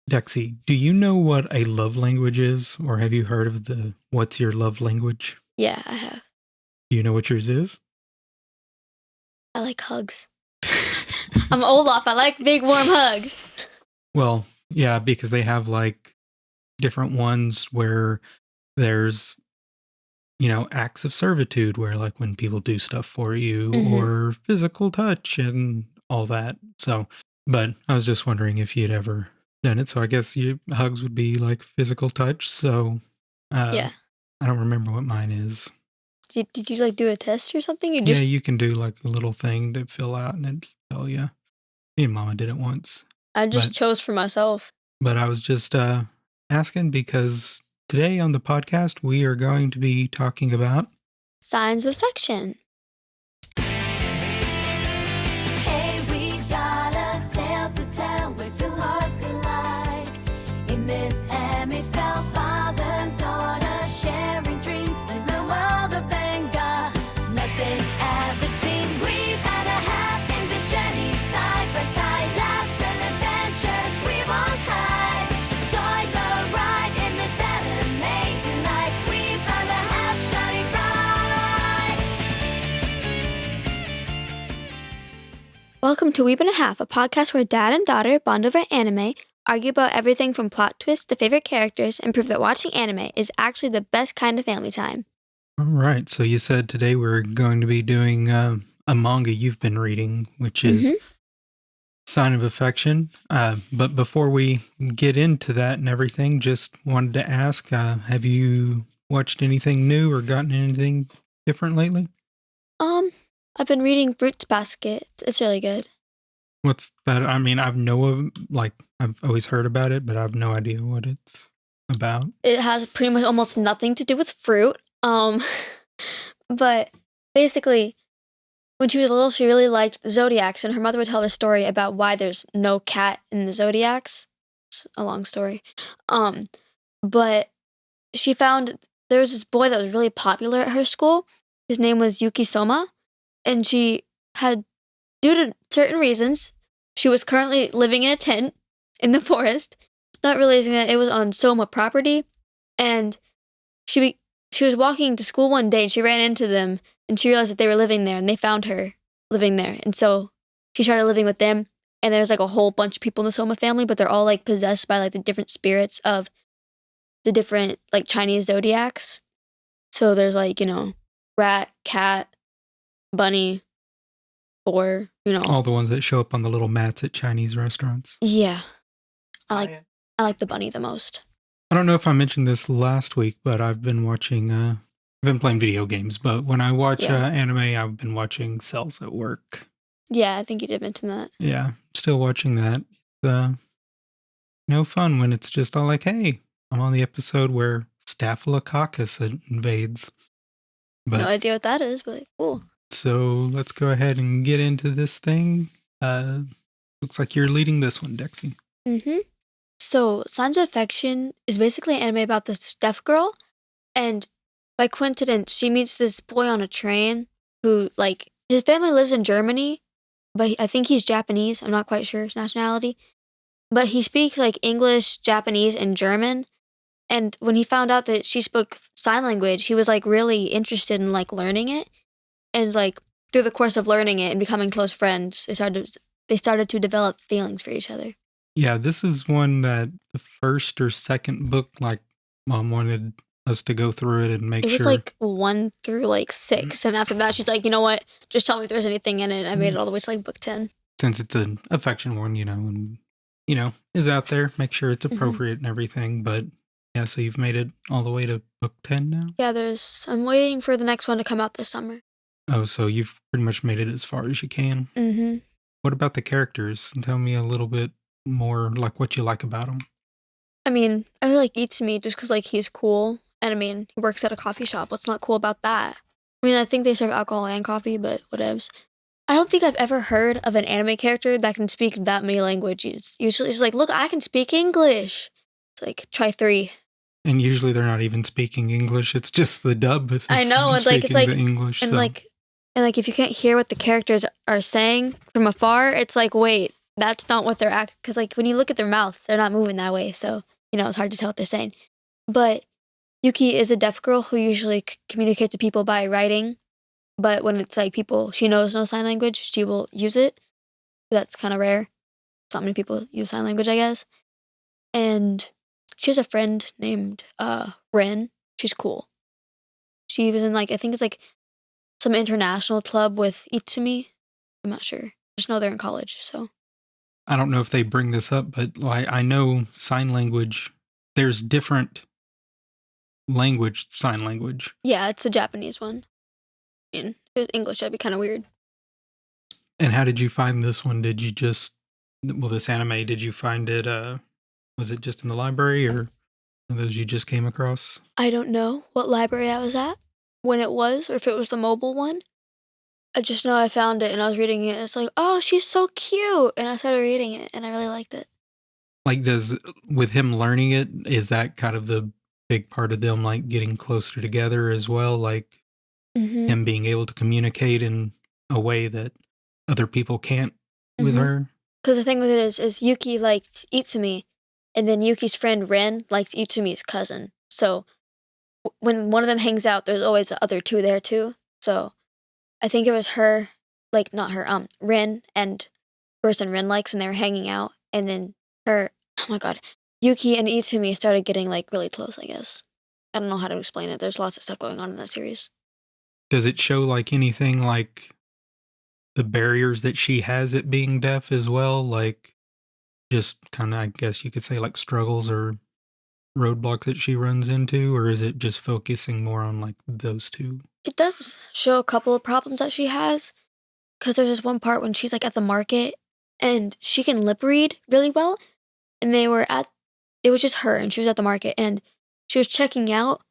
Dexi, do you know what a love language is, or have you heard of the what's your love language? Yeah, I have. Do you know what yours is? I like hugs. I'm Olaf. I like big, warm hugs. Well, yeah, because they have like different ones where there's, acts of servitude where like when people do stuff for you or physical touch and all that. So, but I was just wondering if you'd ever done it. So I guess hugs would be like physical touch. So, Yeah. I don't remember what mine is. Did you like do a test or something? Yeah, you can do like a little thing to fill out and it'll tell you. Me and Mama did it once. I just chose for myself. But I was just asking because today on the podcast we are going to be talking about signs of affection. Hey, we got a tale to tell where two hearts collide. In this anime spell, father and daughter sharing dreams in the world of manga. Nothing's as it seems. We've had a half in this journey, side by side, laughs and adventures we won't hide. Join the ride in this anime tonight. We found a half shining bright. Welcome to Weeb and a Half, a podcast where dad and daughter bond over anime, argue about everything from plot twists to favorite characters, and prove that watching anime is actually the best kind of family time. All right. So you said today we're going to be doing a manga you've been reading, which is Sign of Affection. But before we get into that and everything, just wanted to ask, have you watched anything new or gotten anything different lately? I've been reading Fruits Basket. It's really good. What's that? I mean, I've always heard about it, but I have no idea what it's about. It has pretty much almost nothing to do with fruit. But basically, when she was little, she really liked the zodiacs, and her mother would tell her a story about why there's no cat in the zodiacs. It's a long story. But she found there was this boy that was really popular at her school. His name was Yuki Soma, and she had, due to certain reasons, she was currently living in a tent in the forest, not realizing that it was on Soma property, and she was walking to school one day and she ran into them and she realized that they were living there and they found her living there. And so she started living with them, and there's like a whole bunch of people in the Soma family, but they're all like possessed by like the different spirits of the different like Chinese zodiacs. So there's like, rat, cat, bunny, boar, all the ones that show up on the little mats at Chinese restaurants. Yeah. I like the bunny the most. I don't know if I mentioned this last week, but I've been watching, I've been playing video games, but when I watch anime, I've been watching Cells at Work. Yeah, I think you did mention that. Yeah, still watching that. No fun when it's just all like, hey, I'm on the episode where Staphylococcus invades. But, no idea what that is, but cool. So let's go ahead and get into this thing. Looks like you're leading this one, Dexi. So Signs of Affection is basically an anime about this deaf girl, and by coincidence, she meets this boy on a train who, like, his family lives in Germany, but I think he's Japanese. I'm not quite sure his nationality. But he speaks, like, English, Japanese, and German. And when he found out that she spoke sign language, he was, like, really interested in, like, learning it. And, like, through the course of learning it and becoming close friends, they started to develop feelings for each other. Yeah, this is one that the first or second book, like, Mom wanted us to go through it and make sure. It was like 1 through like 6, and after that she's like, you know what, just tell me if there's anything in it. I made it all the way to like book 10. Since it's an affection one, and is out there, make sure it's appropriate and everything. But yeah, so you've made it all the way to book 10 now? Yeah, I'm waiting for the next one to come out this summer. Oh, so you've pretty much made it as far as you can. What about the characters? Tell me a little bit more, like, what you like about them. I mean, I really like Itsumi just because, like, he's cool. And I mean, he works at a coffee shop. What's not cool about that? I mean, I think they serve alcohol and coffee, but whatevs. I don't think I've ever heard of an anime character that can speak that many languages. Usually it's like, look, I can speak English. It's like, try 3. And usually they're not even speaking English. It's just the dub. I know, and like, it's like, English, and so. like if you can't hear what the characters are saying from afar, it's like, wait, that's not what they're because like when you look at their mouth, they're not moving that way. So it's hard to tell what they're saying. But Yuki is a deaf girl who usually communicates to people by writing. But when it's like people she knows no sign language, she will use it. That's kind of rare. Not many people use sign language, I guess. And she has a friend named Ren. She's cool. She was in like I think it's like some international club with Itsumi. I'm not sure. Just know they're in college. So I don't know if they bring this up, but I know sign language. There's different sign language. yeah, it's the Japanese one. I mean, if it was English, that'd be kind of weird. And how did you find this one? Did you this anime, did you find it, was it just in the library or those you just came across? I don't know what library I was at when it was, or if it was the mobile one. I just know I found it and I was reading it. It's like, oh, she's so cute. And I started reading it and I really liked it. Like, with him learning it, is that kind of the big part of them, like, getting closer together as well? Like, him being able to communicate in a way that other people can't with her? Because the thing with it is Yuki likes Itsumi, and then Yuki's friend Ren likes Itsumi's cousin. So when one of them hangs out, there's always the other two there too. So I think it was her, like not her, Ren and person Ren likes, and they were hanging out, and then oh my god, Yuki and Itsumi started getting like really close. I guess I don't know how to explain it. There's lots of stuff going on in that series. Does it show like anything like the barriers that she has at being deaf as well? Like, just kind of, I guess you could say, like struggles or roadblocks that she runs into, or is it just focusing more on like those two? It does show a couple of problems that she has, because there's this one part when she's like at the market and she can lip read really well, and it was just her and she was at the market and she was checking out.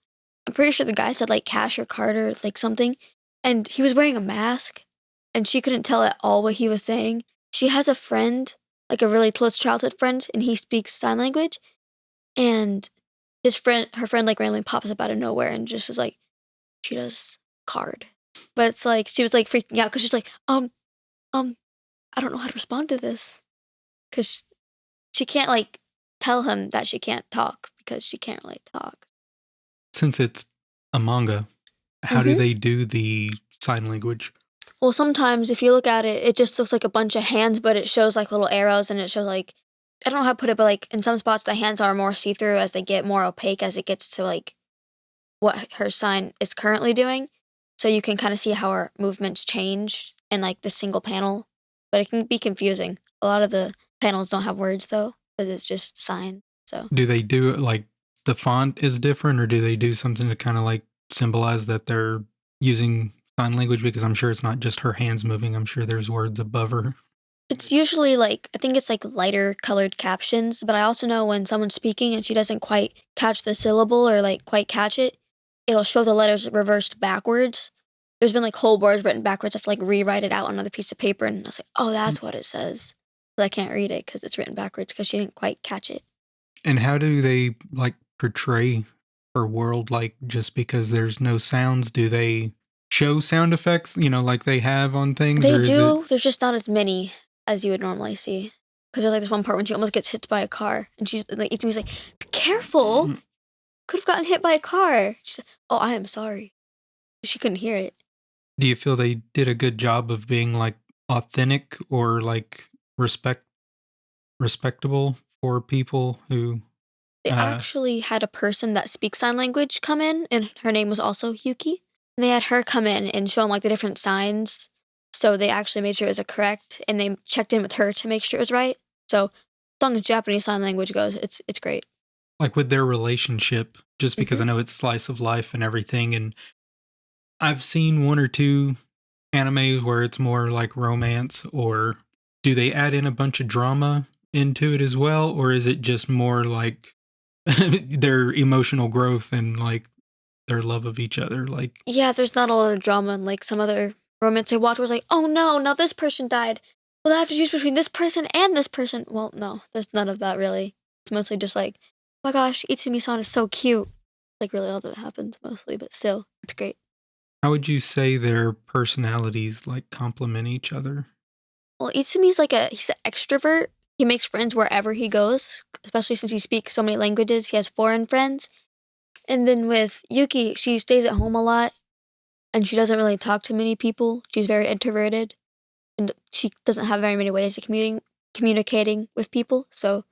I'm pretty sure the guy said like cash or card or like something, and he was wearing a mask and she couldn't tell at all what he was saying. She has a friend, like a really close childhood friend, and he speaks sign language, and her friend like randomly pops up out of nowhere and just is like, she does card. But it's like she was like freaking out because she's like, I don't know how to respond to this, because she can't like tell him that she can't talk because she can't really talk. Since it's a manga, how do they do the sign language? Well, sometimes if you look at it, it just looks like a bunch of hands, but it shows like little arrows, and it shows like, I don't know how to put it, but like in some spots the hands are more see-through as they get more opaque as it gets to like what her sign is currently doing. So you can kind of see how her movements change in like the single panel, but it can be confusing. A lot of the panels don't have words though, because it's just sign. So do they do it like the font is different, or do they do something to kind of like symbolize that they're using sign language? Because I'm sure it's not just her hands moving. I'm sure there's words above her. it's usually like, I think it's like lighter colored captions, but I also know when someone's speaking and she doesn't quite catch the syllable or like quite catch it, it'll show the letters reversed backwards. There's been like whole words written backwards. I have to like rewrite it out on another piece of paper, and I was like, oh, that's what it says. But I can't read it because it's written backwards because she didn't quite catch it. And how do they like portray her world? Like, just because there's no sounds, do they show sound effects, like they have on things? They or is do. it... There's just not as many as you would normally see. Because there's like this one part when she almost gets hit by a car, and she's like, Itsumi's like, be careful. Could have gotten hit by a car. She said, oh, I am sorry. She couldn't hear it. Do you feel they did a good job of being like authentic or like respectable for people who... They actually had a person that speaks sign language come in, and her name was also Yuki. And they had her come in and show them like the different signs. So they actually made sure it was correct, and they checked in with her to make sure it was right. So as long as Japanese sign language goes, it's great. Like with their relationship, just because I know it's slice of life and everything, and I've seen one or two animes where it's more like romance, or do they add in a bunch of drama into it as well, or is it just more like their emotional growth and like their love of each other? Like, yeah, there's not a lot of drama, and like some other romance I watched was like, oh no, now this person died. Well, I have to choose between this person and this person. Well, no, there's none of that really. It's mostly just like, oh my gosh, Itsumi-san is so cute. Like really all that happens mostly, but still, it's great. how would you say their personalities like complement each other? Well, Itsumi's he's an extrovert. He makes friends wherever he goes, especially since he speaks so many languages. He has foreign friends. And then with Yuki, she stays at home a lot and she doesn't really talk to many people. She's very introverted and she doesn't have very many ways of communicating with people. So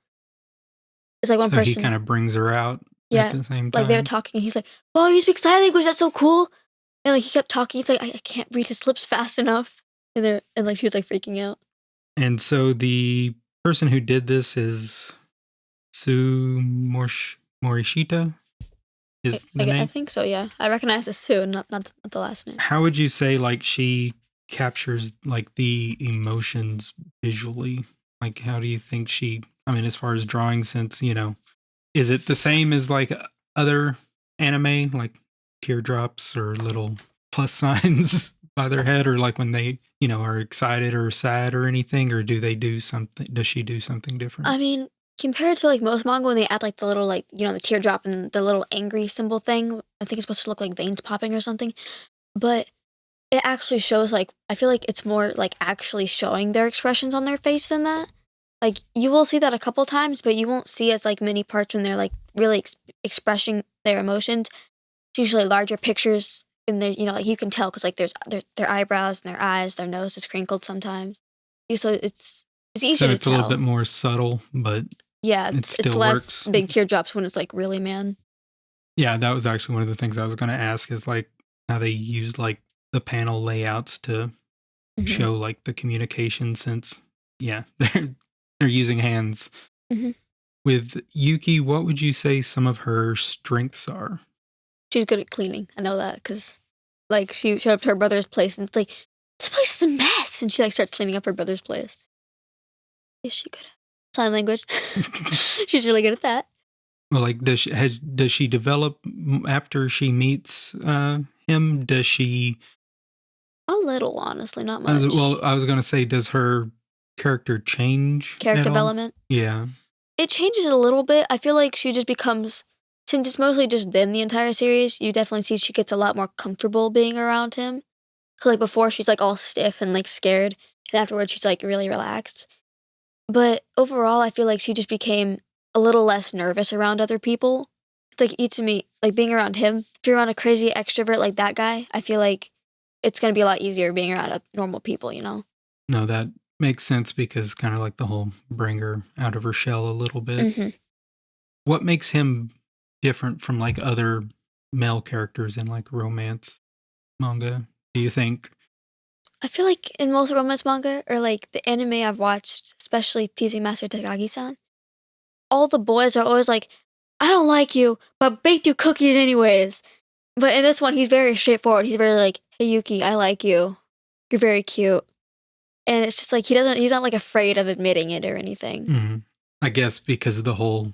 it's like one So he person. kind of brings her out Yeah, at the same like they're time. talking. He's like, "Oh, you speak sign language? That's so cool!" And like he kept talking. He's like, "I can't read his lips fast enough." And like she was like freaking out. And so the person who did this is Morishita is the I name. think so. Yeah, I recognize the Sue, not the last name. How would you say like she captures like the emotions visually? Like how do you think she, I mean, as far as drawing, since, is it the same as like other anime, like teardrops or little plus signs by their head, or like when they, are excited or sad or anything, or does she do something different? I mean, compared to like most manga, when they add like the little the teardrop and the little angry symbol thing, I think it's supposed to look like veins popping or something. But it actually shows I feel like it's more like actually showing their expressions on their face than that. Like you will see that a couple times, but you won't see as like many parts when they're like really expressing their emotions. It's usually larger pictures, and they're like you can tell because like there's their eyebrows and their eyes, their nose is crinkled sometimes. So it's easy So to it's a little tell. bit more subtle, but Yeah, it it's still less works. big teardrops when it's like really man. Yeah, that was actually one of the things I was going to ask is like how they used like the panel layouts to Mhm. show like the communication, since they're using hands. Mhm. With Yuki, what would you say some of her strengths are? She's good at cleaning. I know that because like she showed up to her brother's place and it's like this place is a mess, and she like starts cleaning up her brother's place. Is she good at sign language? She's really good at that. Well, like does she develop after she meets him? Does she? A little, honestly, not much. I was going to say, does her character change Character at all? development. Yeah. It changes a little bit. I feel like she just becomes, since it's mostly just them the entire series, you definitely see she gets a lot more comfortable being around him. So like before she's like all stiff and like scared, and afterwards she's like really relaxed. But overall, I feel like she just became a little less nervous around other people. It's like Itsumi, like being around him. If you're around a crazy extrovert like that guy, I feel like it's gonna be a lot easier being around normal people, you know? No, that makes sense because kind of like the whole bring her out of her shell a little bit. Hmm. What makes him different from like other male characters in like romance manga, do you think? I feel like in most romance manga or like the anime I've watched, especially Teasing Master Takagi-san, all the boys are always like, I don't like you, but baked you cookies anyways. But in this one, he's very straightforward. He's very like, hey Yuki, I like you. You're very cute. And it's just like he's not like afraid of admitting it or anything. Mhm. I guess because of the whole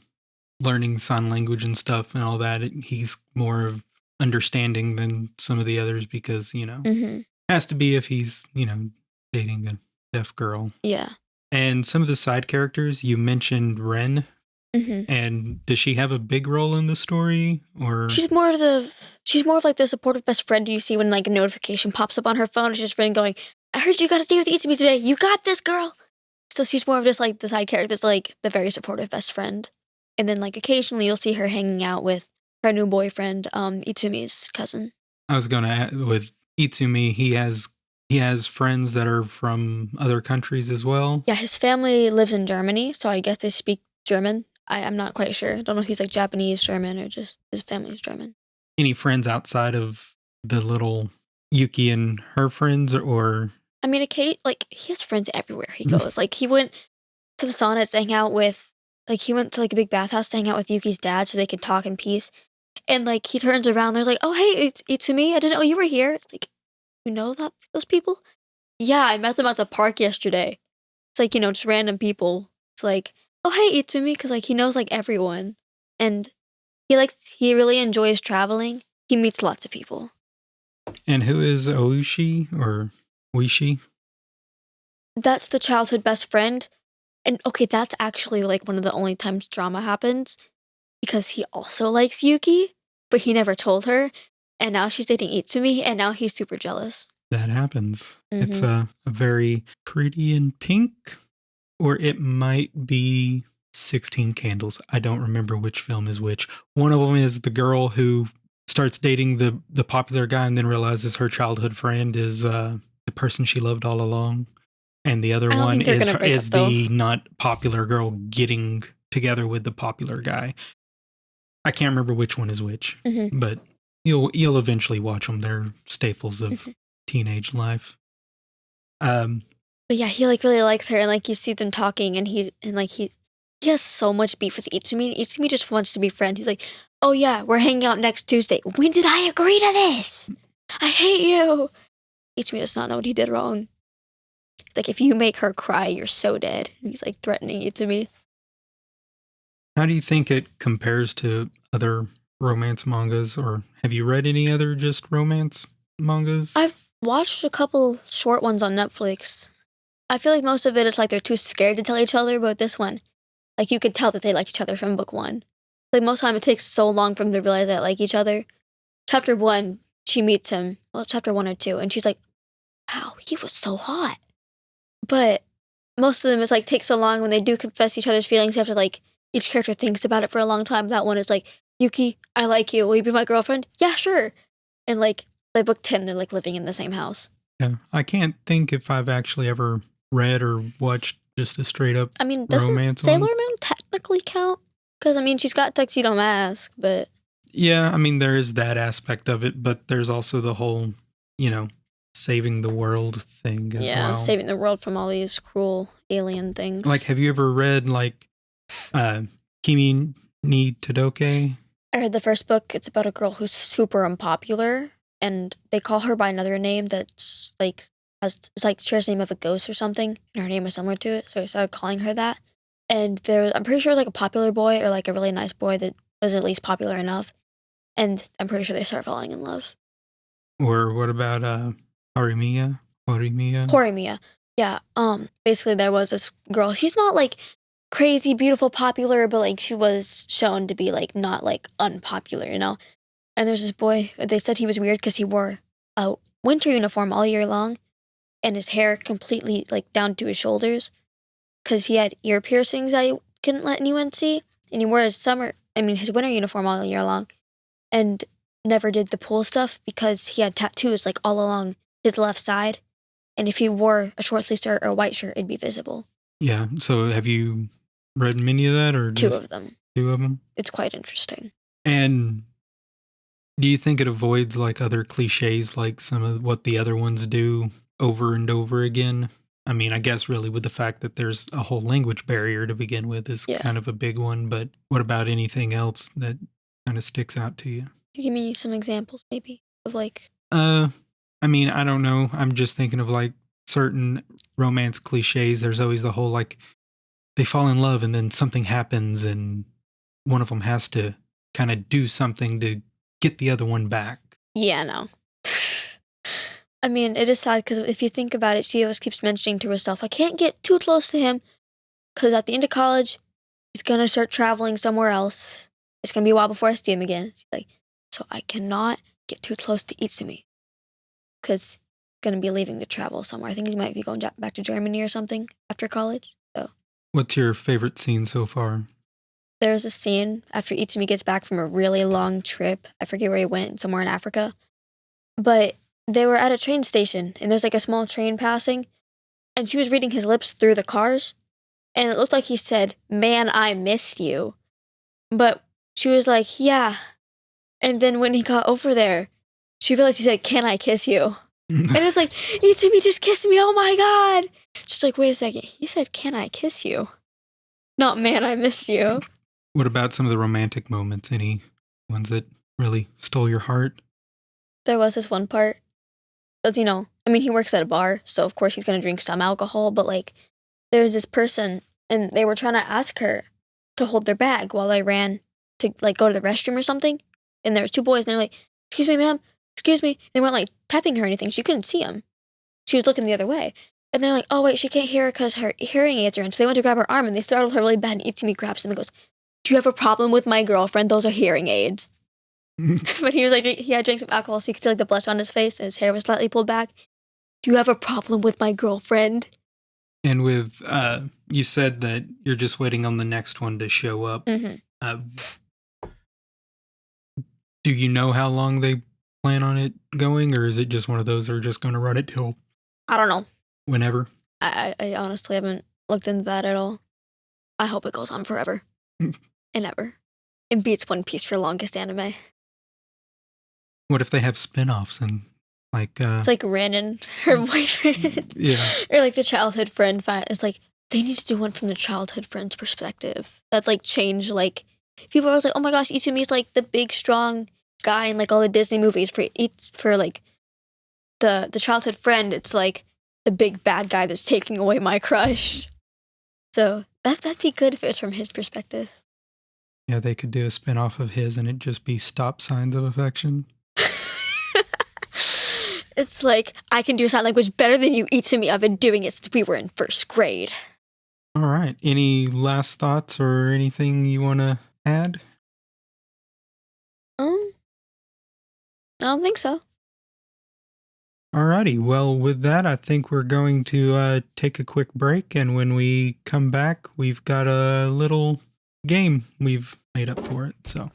learning sign language and stuff and all that, he's more of understanding than some of the others because, Hmm. has to be if he's, dating a deaf girl. Yeah. And some of the side characters, you mentioned Ren, Hmm. and does she have a big role in the story, or? She's more of like the supportive best friend you see when like a notification pops up on her phone. It's just Rin going, I heard you got a date with Itsumi today. You got this, girl. So she's more of just like the side character that's like the very supportive best friend. And then like occasionally you'll see her hanging out with her new boyfriend, Itsumi's cousin. I was going to add with Itsumi, he has friends that are from other countries as well. Yeah, his family lives in Germany, so I guess they speak German. I'm not quite sure. I don't know if he's like Japanese, German, or just his family's German. Any friends outside of the little Yuki and her friends, or? I mean, like he has friends everywhere he goes. Like he went to the sauna to hang out with, like he went to like a big bathhouse to hang out with Yuki's dad so they could talk in peace. And like he turns around, they're like, "Oh hey, it's me. I didn't know you were here." It's like, you know those people? Yeah, I met them at the park yesterday. It's like just random people. It's like, "Oh hey, Itsumi," because like he knows like everyone, and he really enjoys traveling. He meets lots of people. And who is Oushi or Wishi? That's the childhood best friend. And okay, that's actually like one of the only times drama happens because he also likes Yuki, but he never told her. And now she's dating Itsumi, and now he's super jealous. that happens. It's Mhm. a very Pretty in Pink, or it might be 16 Candles. I don't remember which film is which. One of them is the girl who starts dating the popular guy and then realizes her childhood friend is the person she loved all along. And the other I don't one think they're gonna break up is though. the not popular girl getting together with the popular guy. I can't remember which one is which, Mhm. but you'll eventually watch them. They're staples of Mhm. teenage life. Um, But yeah, he like really likes her, and like you see them talking, and he has so much beef with Itsumi. Itsumi just wants to be friends. He's like, "Oh yeah, we're hanging out next Tuesday." When did I agree to this? I hate you. Itsumi does not know what he did wrong. It's like, if you make her cry, you're so dead. And he's like threatening Itsumi. how do you think it compares to other romance mangas, or have you read any other just romance mangas? I've watched a couple short ones on Netflix. I feel like most of it is like they're too scared to tell each other, but this one, like you could tell that they liked each other from book one. Like most time it takes so long for them to realize they like each other. Chapter one, she meets him. Well, chapter 1 or 2, and she's like, "Wow, he was so hot." But most of them is like take so long when they do confess each other's feelings. After like each character thinks about it for a long time. That one is like, "Yuki, I like you. Will you be my girlfriend?" "Yeah, sure." And like by book 10, they're like living in the same house. Yeah, I can't think if I've actually ever read or watched just a straight up I mean, doesn't romance Sailor one. Moon technically count? Because I mean, she's got tuxedo mask, but Yeah, I mean, there is that aspect of it, but there's also the whole, saving the world thing as yeah, well. saving the world from all these cruel alien things. Like, have you ever read, Kimi ni Todoke? I read the first book. It's about a girl who's super unpopular, and they call her by another name that's like it's like shares the name of a ghost or something, and her name is similar to it. So I started calling her that. And I'm pretty sure like a popular boy or like a really nice boy that was at least popular enough, and I'm pretty sure they start falling in love. Or what about Horimiya? Horimiya. Yeah. Basically there was this girl. She's not like crazy, beautiful, popular, but like she was shown to be like not like unpopular, you know? And there's this boy, they said he was weird because he wore a winter uniform all year long and his hair completely like down to his shoulders because he had ear piercings that he couldn't let anyone see. And he wore his winter uniform all year long and never did the pool stuff because he had tattoos like all along his left side. And if he wore a short sleeve shirt or a white shirt, it'd be visible. Yeah, so have you read many of that, or 2 just of them. 2 of them? It's quite interesting. And do you think it avoids, like, other cliches, like some of what the other ones do over and over again? I mean, I guess really with the fact that there's a whole language barrier to begin with is Yeah. kind of a big one, but what about anything else that kinda sticks out to you? Give me some examples maybe of like I mean, I don't know. I'm just thinking of, like, certain romance cliches. There's always the whole, like, they fall in love and then something happens and one of them has to kinda do something to get the other one back. yeah, no. I mean, it is sad because if you think about it, she always keeps mentioning to herself, I can't get too close to him because at the end of college, he's going to start traveling somewhere else. It's going to be a while before I see him again. She's like, so I cannot get too close to Itsumi because he's going to be leaving to travel somewhere. I think he might be going back to Germany or something after college. So What's your favorite scene so far? there's a scene after Itsumi gets back from a really long trip. I forget where he went, somewhere in Africa. But they were at a train station, and there's like a small train passing, and she was reading his lips through the cars, and it looked like he said, "Man, I missed you." But she was like, "Yeah." And then when he got over there, she realized he said, "Can I kiss you?" And it's like, Itsumi just kissed me, oh my god! She's like, wait a second, he said, "Can I kiss you?" Not, "Man, I missed you." What about some of the romantic moments? Any ones that really stole your heart? There was this one part, because, I mean, he works at a bar, so of course he's gonna drink some alcohol, but like, there was this person, and they were trying to ask her to hold their bag while they ran to like go to the restroom or something. And there was 2 boys, and they're like, "Excuse me, ma'am, excuse me." They weren't like tapping her or anything. She couldn't see him. She was looking the other way. And they're like, "Oh wait, she can't hear because her hearing aids are in." So they went to grab her arm, and they startled her really bad. And Itsumi grabs him and goes, "Do you have a problem with my girlfriend? Those are hearing aids." But he was like, he had drank some alcohol, so you could see like the blush on his face, and his hair was slightly pulled back. Do you have a problem with my girlfriend? And with, you said that you're just waiting on the next one to show up. Mm-hmm. Do you know how long they plan on it going, or is it just one of those that are just going to run it till I don't know. whenever? I honestly haven't looked into that at all. I hope it goes on forever and ever. It beats One Piece for longest anime. What if they have spin-offs and like It's like Rin and her boyfriend. Yeah. Or like the childhood friend. It's like they need to do one from the childhood friend's perspective. That like change like people are like, oh my gosh, Itsumi's like the big strong guy in like all the Disney movies. For like the childhood friend, it's like the big bad guy that's taking away my crush. So that'd be good if it was from his perspective. Yeah, they could do a spin-off of his and it just be Stop Signs of Affection. It's like, I can do sign language better than you, Itsumi. I've been doing it since we were in first grade. All right. Any last thoughts or anything you want to add? I don't think so. Alrighty. Well, with that, I think we're going to take a quick break. And when we come back, we've got a little game we've made up for it. So,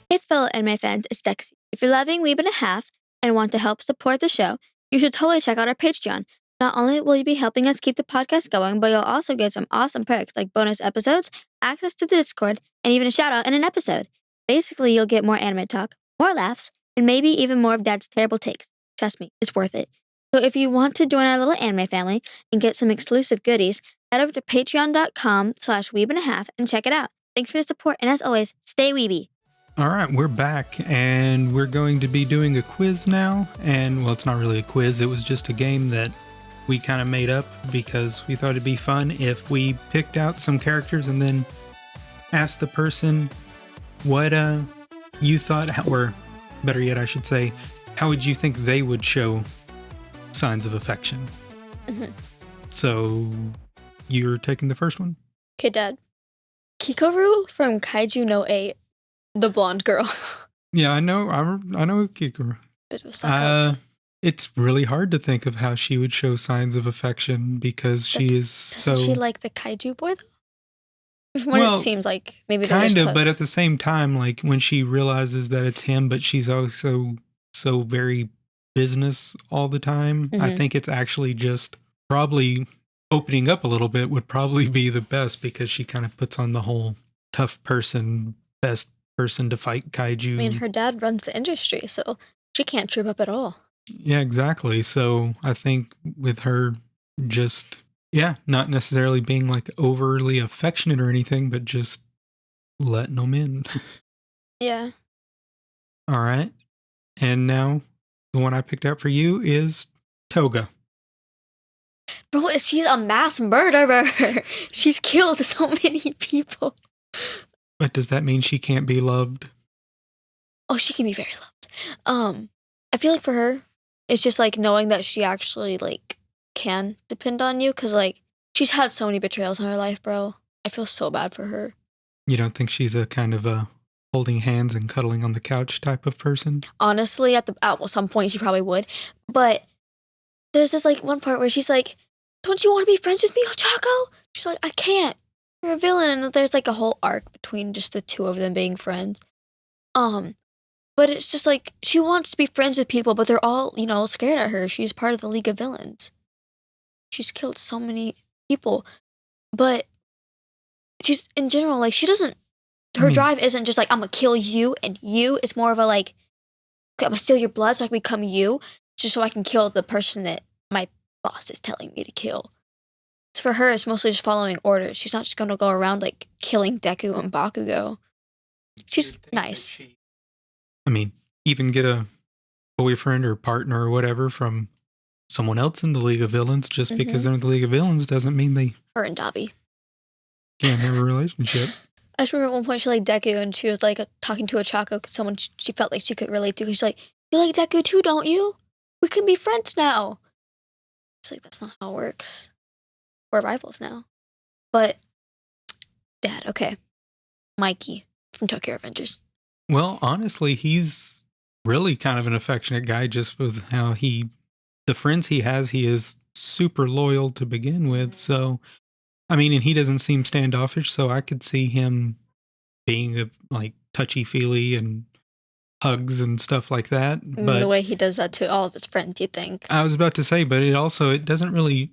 Hey, fellow anime fans, it's Dexi. If you're loving Weeb and a Half and want to help support the show, you should totally check out our Patreon. Not only will you be helping us keep the podcast going, but you'll also get some awesome perks like bonus episodes, access to the Discord, and even a shout out in an episode. Basically, you'll get more anime talk, more laughs, and maybe even more of Dad's terrible takes. Trust me, it's worth it. So if you want to join our little anime family and get some exclusive goodies, head over to patreon.com/weebandahalf and check it out. Thanks for the support, and as always, stay weeby. all right, we're back and we're going to be doing a quiz now. And well, it's not really a quiz. It was just a game that we kind of made up because we thought it'd be fun if we picked out some characters and then asked the person what you thought, or better yet, I should say, how would you think they would show signs of affection? Mm-hmm. So you're taking the first one? Okay, Dad. Kikoru from Kaiju no 8, the blonde girl. Yeah, I know Kikoru. Bit of a suck up. It's really hard to think of how she would show signs of affection because she is so... Doesn't she like the kaiju boy, though? From what Well, it seems like, maybe they're kind just of, but close. at the same time, like when she realizes that it's him, but she's also so very business all the time, I Mhm. think it's actually just probably opening up a little bit would probably be the best because she kind of puts on the whole tough person, best person to fight kaiju. I mean, her dad runs the industry, so she can't trip up at all. Yeah, exactly. So I think with her just, yeah, not necessarily being like overly affectionate or anything, but just letting them in. Yeah. All right. And now the one I picked out for you is Toga. Bro, she's a mass murderer. She's killed so many people. But does that mean she can't be loved? Oh, she can be very loved. I feel like for her, it's just like knowing that she actually like can depend on you, because like she's had so many betrayals in her life, bro. I feel so bad for her. You don't think she's a kind of a holding hands and cuddling on the couch type of person? Honestly, at some point she probably would, but there's this like one part where she's like, "Don't you want to be friends with me, Ochako?" She's like, "I can't. You're a villain," and there's like a whole arc between just the two of them being friends. But it's just like she wants to be friends with people, but they're all, scared at her. She's part of the League of Villains. She's killed so many people, but she's in general like she doesn't. Her drive isn't just like I'm gonna kill you and you. It's more of a like, okay, I'm gonna steal your blood so I can become you, just so I can kill the person that my boss is telling me to kill. So for her, it's mostly just following orders. She's not just gonna go around like killing Deku and Bakugo. She's nice. I mean, even get a boyfriend or partner or whatever from someone else in the League of Villains. Just because they're in the League of Villains doesn't mean they Her and Dabi can't have a relationship. I just remember at one point she liked Deku and she was like talking to Ochako, someone she felt like she could relate to. She's like, "You like Deku too, don't you? We can be friends now." It's like, that's not how it works. We're rivals now. But, Dad, okay. Mikey from Tokyo Revengers. Well, honestly, he's really kind of an affectionate guy, just with how the friends he has, he is super loyal to begin with. So, I mean, and he doesn't seem standoffish, so I could see him being like touchy-feely and hugs and stuff like that. But the way he does that to all of his friends, you think? I was about to say, but it doesn't really,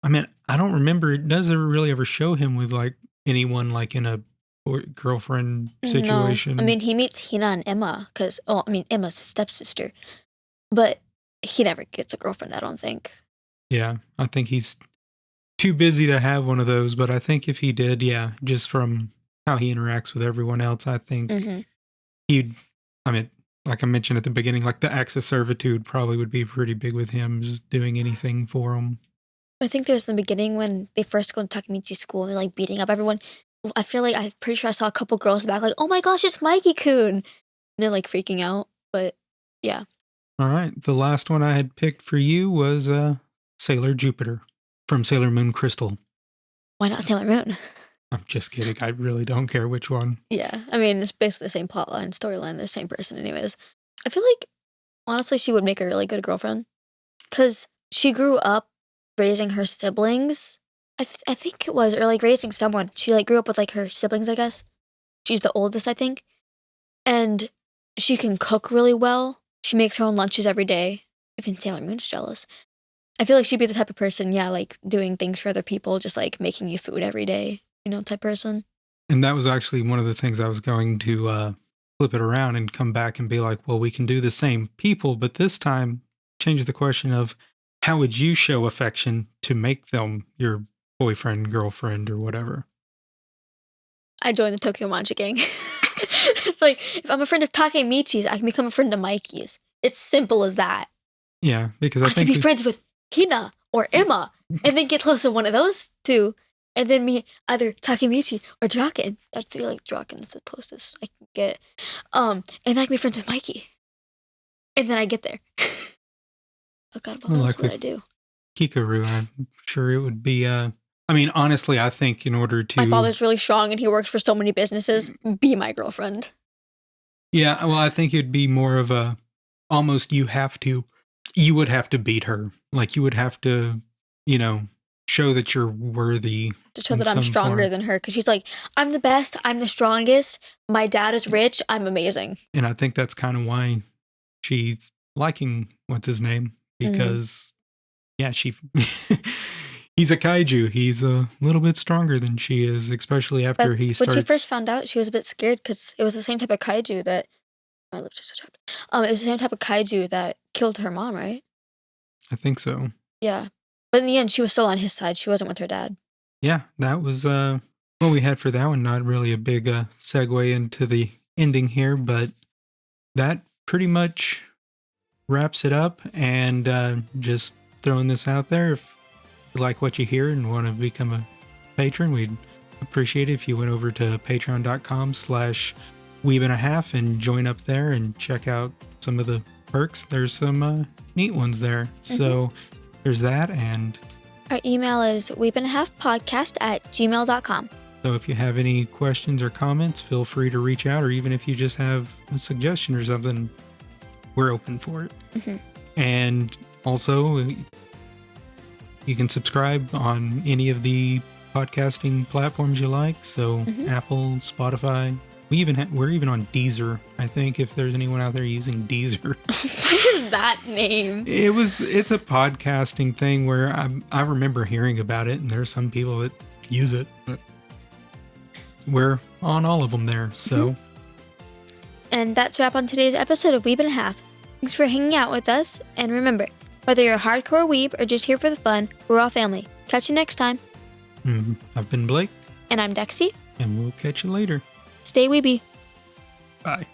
I mean, I don't remember, it doesn't really ever show him with like anyone like in a girlfriend situation. No. I mean, he meets Hina and Emma because, Emma's his stepsister, but he never gets a girlfriend, I don't think. Yeah, I think he's too busy to have one of those, but I think if he did, yeah, just from how he interacts with everyone else, I think he'd, I mean, like I mentioned at the beginning, like the acts of servitude probably would be pretty big with him, just doing anything for him. I think there's the beginning when they first go to Takemichi's school and they're like beating up everyone. I feel like I'm pretty sure I saw a couple girls in the back like, oh my gosh, it's Mikey-kun. And they're like freaking out, but yeah. All right, the last one I had picked for you was Sailor Jupiter from Sailor Moon Crystal. Why not Sailor Moon? I'm just kidding. I really don't care which one. Yeah, I mean, it's basically the same plotline, storyline, the same person anyways. I feel like, honestly, she would make a really good girlfriend. Because she grew up raising her siblings. I think it was, or like raising someone. She like grew up with like her siblings, I guess. She's the oldest, I think. And she can cook really well. She makes her own lunches every day. Even Sailor Moon's jealous. I feel like she'd be the type of person, yeah, like doing things for other people, just like making you food every day, type person. And that was actually one of the things I was going to flip it around and come back and be like, well, we can do the same people, but this time change the question of how would you show affection to make them your boyfriend, girlfriend, or whatever? I joined the Tokyo Manji gang. It's like, if I'm a friend of Takemichi's, I can become a friend of Mikey's. It's simple as that. Yeah, because I can be friends with Hina or Emma, and then get close to one of those two, and then meet either Takemichi or Draken. I feel like Draken is the closest I can get. And I can be friends with Mikey. And then I get there. Oh God, what else would I do? Kikoru, I'm sure it would be, I mean, honestly, I think in order to... My father's really strong and he works for so many businesses. Be my girlfriend. Yeah, well, I think it'd be more of a, almost you would have to beat her. Like you would have to, show that you're worthy. To show that I'm stronger than her. Because she's like, I'm the best. I'm the strongest. My dad is rich. I'm amazing. And I think that's kind of why she's liking, what's his name? Because, yeah, he's a kaiju. He's a little bit stronger than she is, especially after he starts... When she first found out, she was a bit scared because it was the same type of kaiju that... My lips are so chapped. It was the same type of kaiju that killed her mom, right? I think so. Yeah. But in the end, she was still on his side. She wasn't with her dad. Yeah, that was what we had for that one. Not really a big segue into the ending here, but that pretty much wraps it up. And just throwing this out there, if you like what you hear and want to become a patron, we'd appreciate it if you went over to patreon.com/weebandahalf and join up there and check out some of the perks. There's some neat ones there. So there's that. And our email is weebandahalfpodcast@gmail.com. So if you have any questions or comments, feel free to reach out, or even if you just have a suggestion or something, we're open for it. And also, you can subscribe on any of the podcasting platforms you like. So Apple, Spotify. We're even on Deezer. I think if there's anyone out there using Deezer. What is that name? It's a podcasting thing where I remember hearing about it, and there's some people that use it, but we're on all of them there. So, and that's a wrap on today's episode of Weeb and a Half. Thanks for hanging out with us, and remember, whether you're a hardcore weeb or just here for the fun, we're all family. Catch you next time. I've been Blake. And I'm Dexi. And we'll catch you later. Stay weeby. Bye.